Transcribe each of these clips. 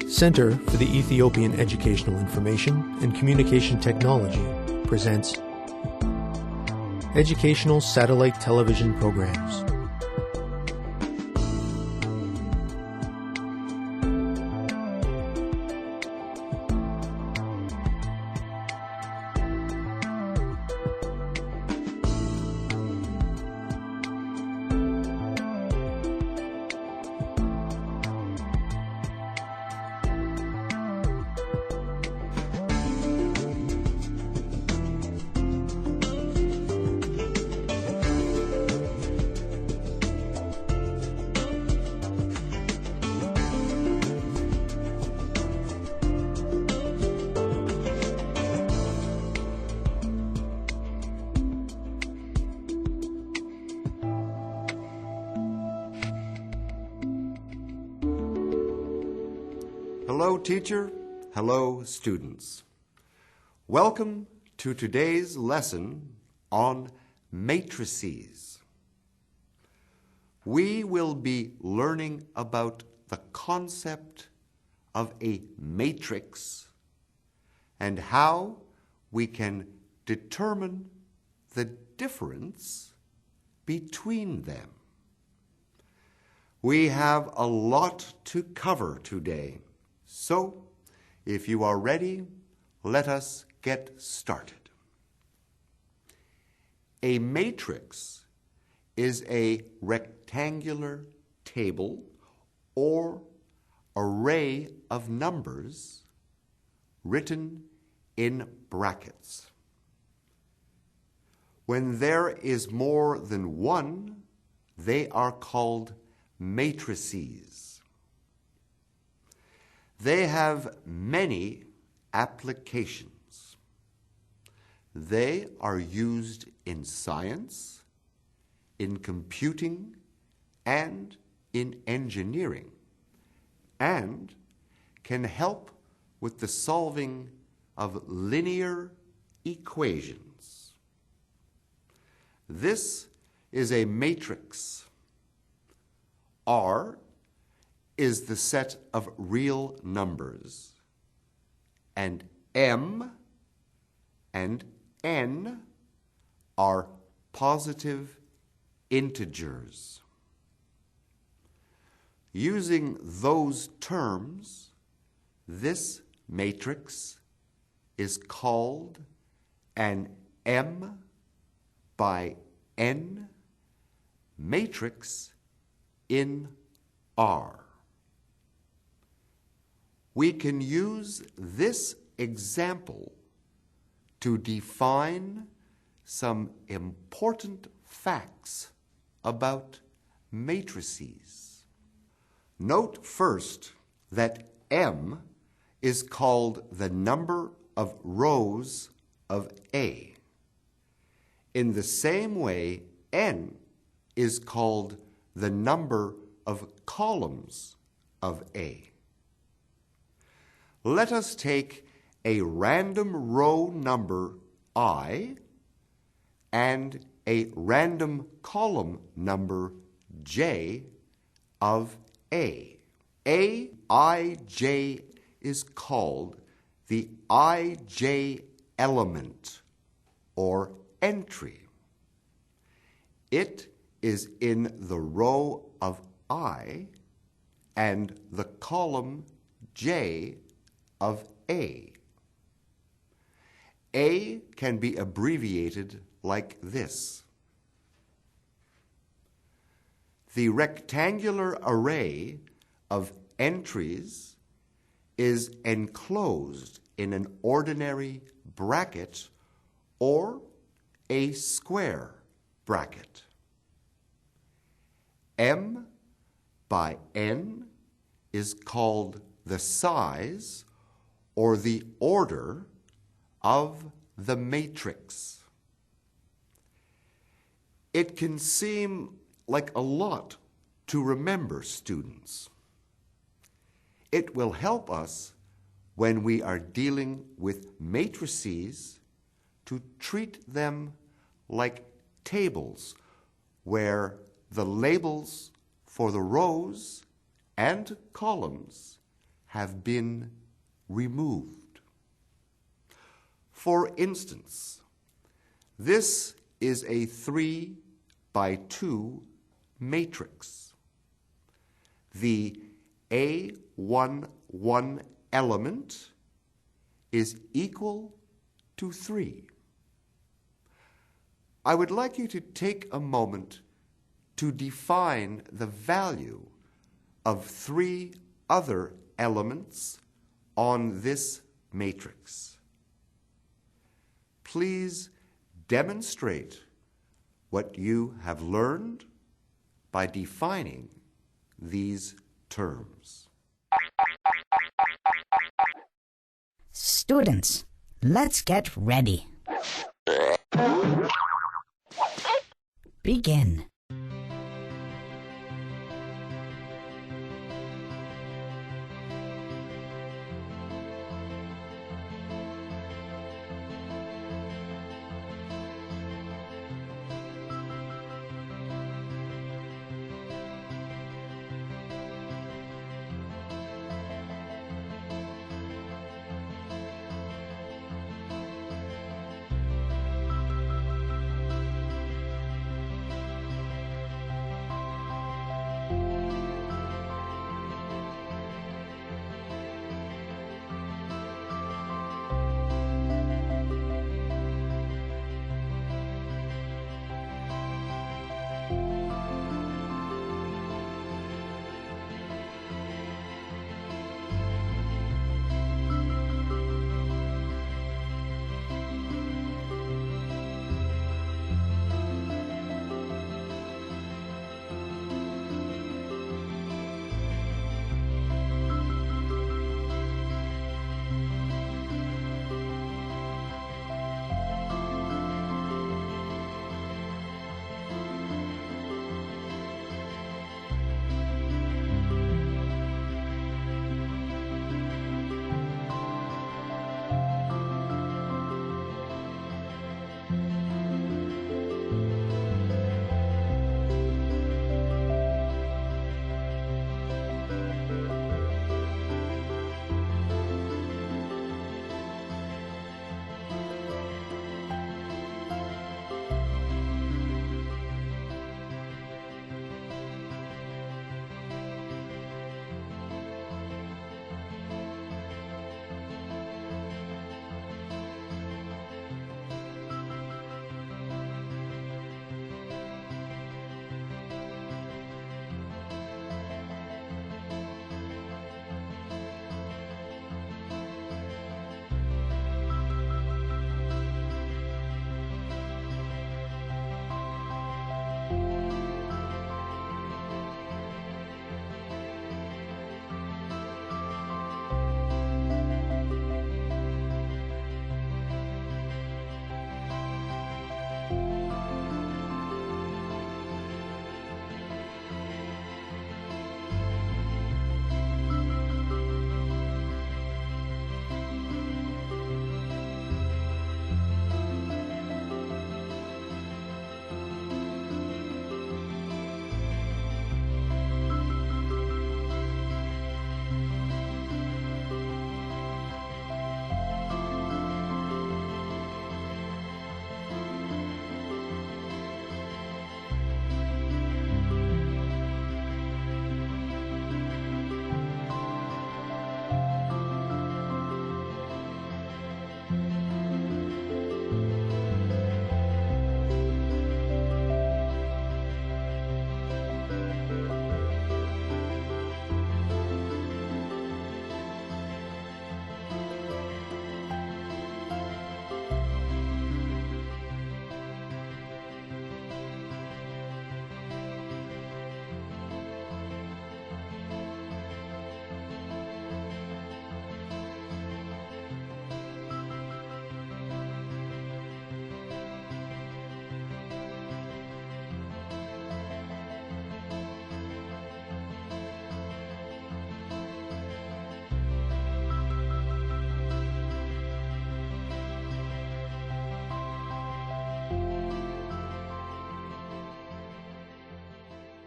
Center for the Ethiopian Educational Information and Communication Technology presents Educational Satellite Television Programs. Hello, teacher. Hello, students. Welcome to today's lesson on matrices. We will be learning about the concept of a matrix and how we can determine the difference between them. We have a lot to cover today. So, if you are ready, let us get started. A matrix is a rectangular table or array of numbers written in brackets. When there is more than one, they are called matrices. They have many applications. They are used in science, in computing, and in engineering, and can help with the solving of linear equations. This is a matrix. R is the set of real numbers, and M and N are positive integers. Using those terms, this matrix is called an M by N matrix in R. We can use this example to define some important facts about matrices. Note first that M is called the number of rows of A. In the same way, N is called the number of columns of A. Let us take a random row number I and a random column number J of A. Aij is called the ij element or entry. It is in the row of I and the column J of A. A can be abbreviated like this. The rectangular array of entries is enclosed in an ordinary bracket or a square bracket. M by N is called the size or the order of the matrix. It can seem like a lot to remember, students. It will help us when we are dealing with matrices to treat them like tables where the labels for the rows and columns have been removed. For instance, this is a 3 by 2 matrix. The A11 element is equal to 3. I would like you to take a moment to define the value of 3 other elements on this matrix. Please demonstrate what you have learned by defining these terms. Students, let's get ready. Begin.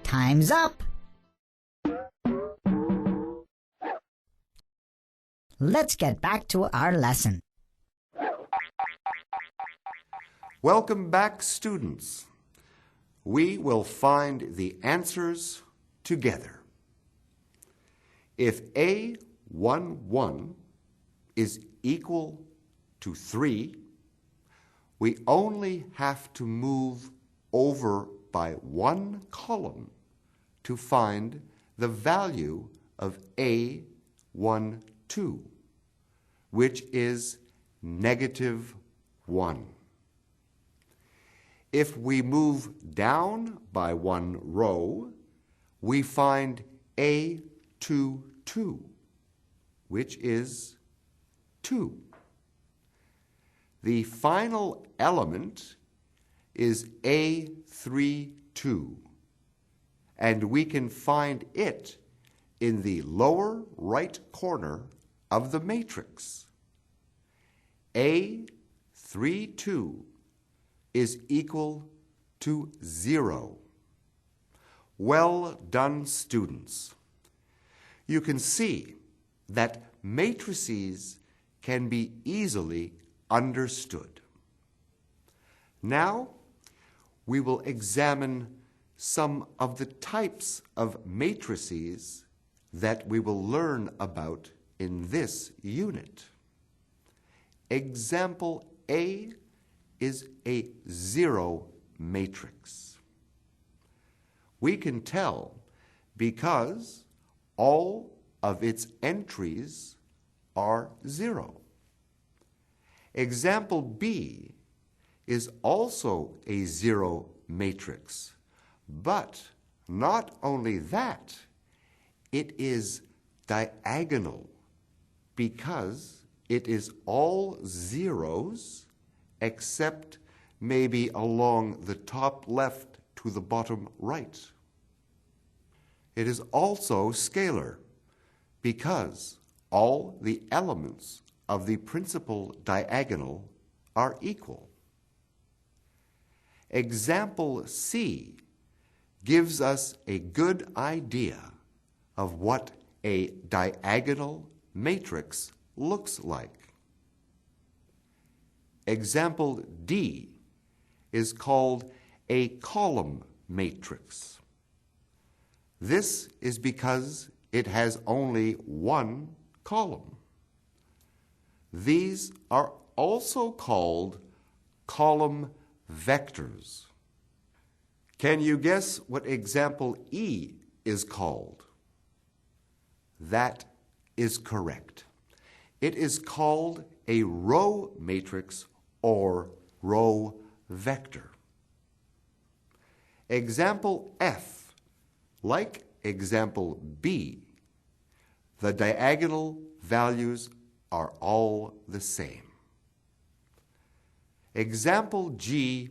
Time's up. let's get back to our lesson. Welcome back, students. We will find the answers together. If A11 is equal to 3, we only have to move over by one column to find the value of A12, which is -1. If we move down by one row, we find A22, which is 2. The final element is A32, and we can find it in the lower right corner of the matrix. A32 is equal to 0. Well done, students. You can see that matrices can be easily understood. Now, we will examine some of the types of matrices that we will learn about in this unit. Example A is a 0 matrix. We can tell because all of its entries are 0. Example B is also a 0 matrix, but not only that, it is diagonal because it is all zeros except maybe along the top left to the bottom right. It is also scalar because all the elements of the principal diagonal are equal. Example C gives us a good idea of what a diagonal matrix looks like. Example D is called a column matrix. This is because it has only one column. These are also called column vectors. Can you guess what example E is called? That is correct. It is called a row matrix or row vector. Example F, like example B, the diagonal values are all the same. Example G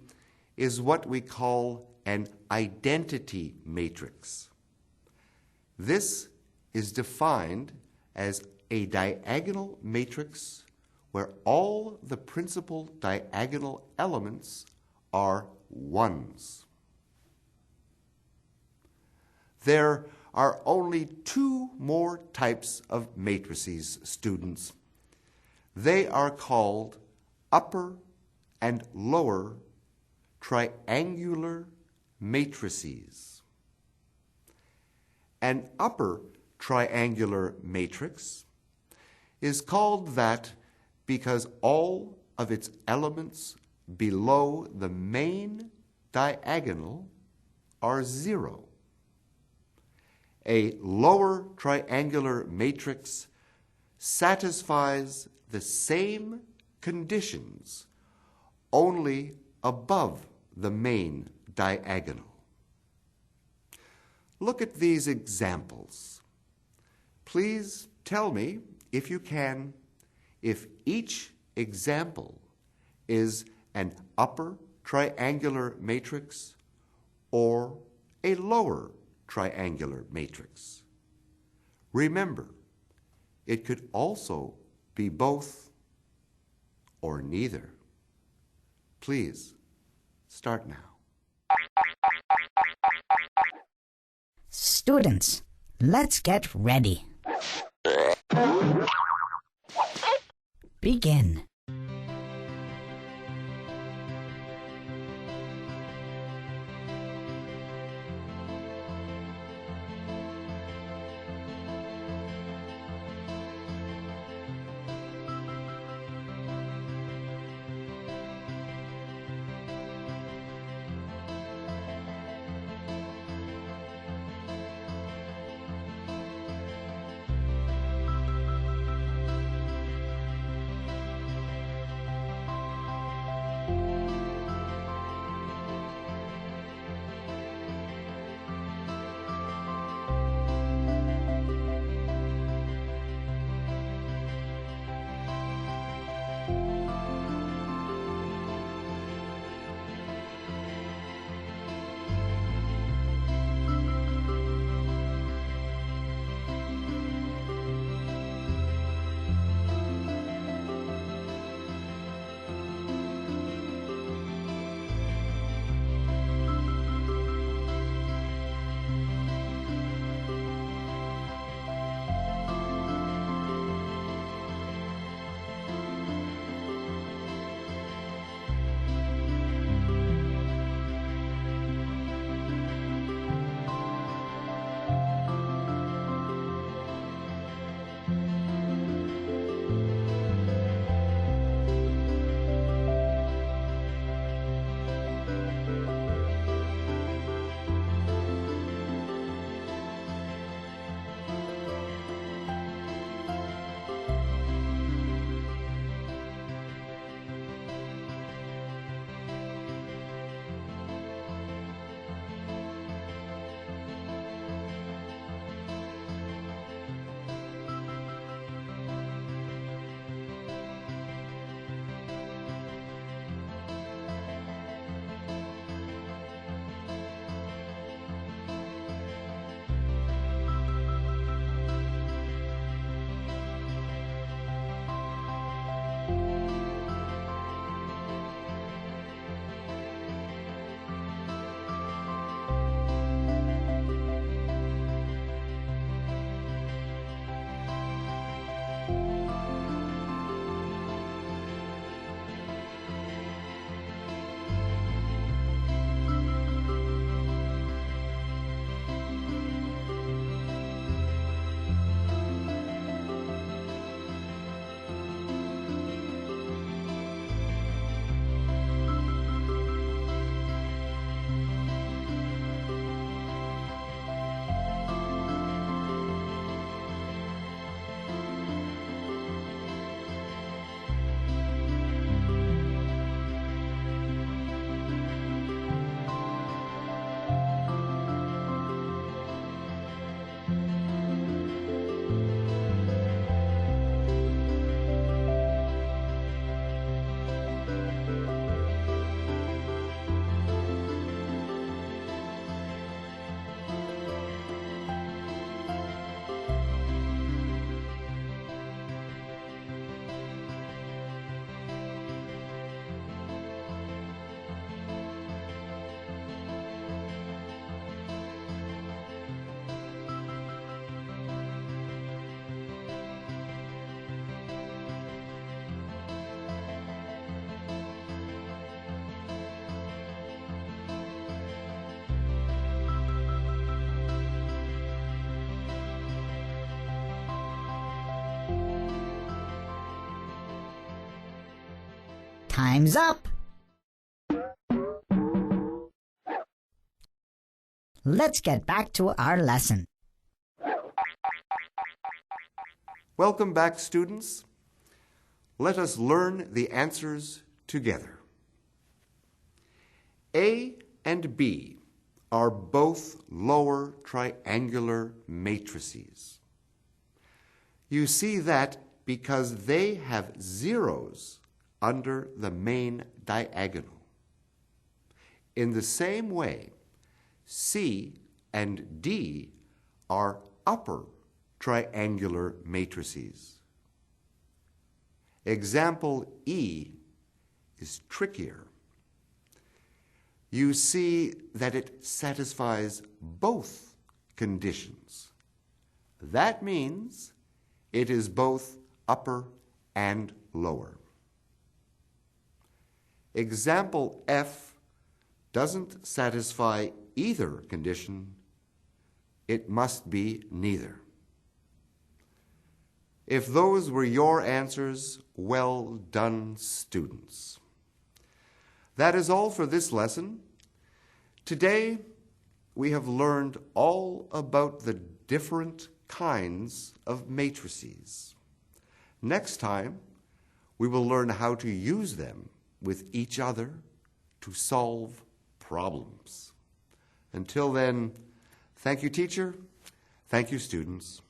is what we call an identity matrix. This is defined as a diagonal matrix where all the principal diagonal elements are ones. There are only two more types of matrices, students. They are called upper and lower triangular matrices. An upper triangular matrix is called that because all of its elements below the main diagonal are 0. A lower triangular matrix satisfies the same conditions only above the main diagonal. Look at these examples. Please tell me, if you can, if each example is an upper triangular matrix or a lower triangular matrix. Remember, it could also be both or neither. Please, start now. Students, let's get ready. begin. Time's up! Let's get back to our lesson. Welcome back, students. Let us learn the answers together. A and B are both lower triangular matrices. You see that because they have zeros under the main diagonal. In the same way, C and D are upper triangular matrices. Example E is trickier. You see that it satisfies both conditions. That means it is both upper and lower. Example F doesn't satisfy either condition. It must be neither. If those were your answers, well done, students. That is all for this lesson. Today, we have learned all about the different kinds of matrices. Next time, we will learn how to use them with each other to solve problems. Until then, thank you, teacher. Thank you, students.